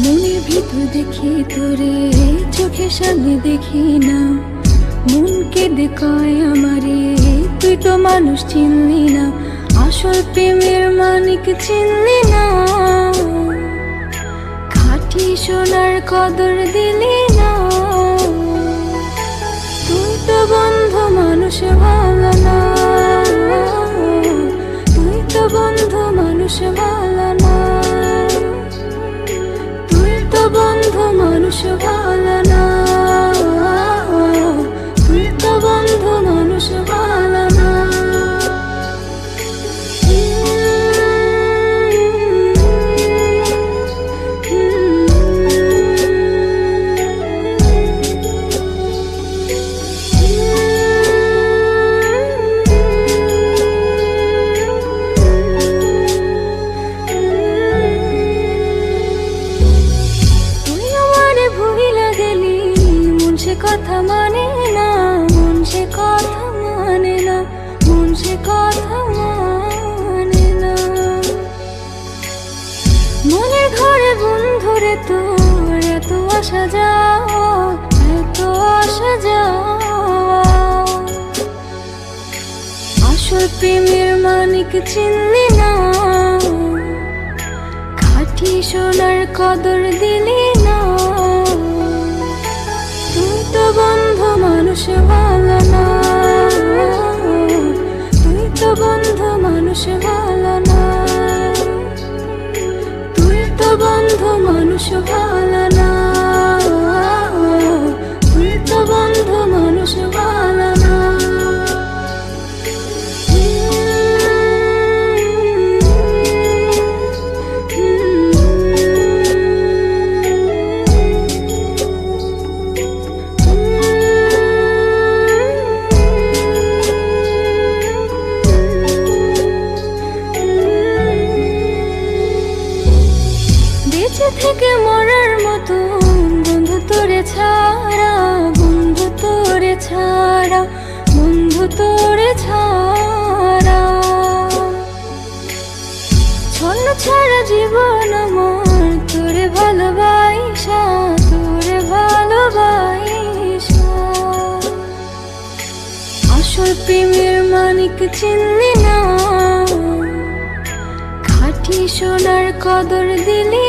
মনের ভিতর দেখি তোরে, চোখের সামনে দেখি না। মন কেঁদে কয় আমারে, তুই তো মানুষ চিনলি না। আসল প্রেমের মানিক চিনলি না। খাঁটি সোনার কদর দিলি না। তুই তো বন্ধু মানুষ ভালো না। তুই তো বন্ধু মানুষ ভালো না। তুই তো বন্ধু মানুষ ভালো না। তুই তো বন্ধু মানুষ ভালো না। কথা মানে না, মন সে কথা মানে না, মন সে কথা মানে না। মনের ঘরে বন্ধুরে তোর এত আসা যাওয়া, এত আসা যাওয়া। আসল প্রেমের মানিক চিনলি না। খাঁটি সোনার কদর দিলি না। তুই তো বন্ধু মানুষ ভালো না। তুই তো বন্ধু মানুষ ভালো না। তুই তো বন্ধু মানুষ ভালো না। তুই তো বন্ধু মানুষ ভালো না। বেঁচে থেকে মরার মতো বন্ধু তোরে ছাড়া, বন্ধু তোরে ছাড়া, বন্ধু তোরে ছাড়া। ছন্ন ছাড়া জীবন আমার তোরে ভালোবাসা, তোরে ভালোবাসা। আসল প্রেমের মানিক চিনলি না। খাঁটি সোনার কদর দিলি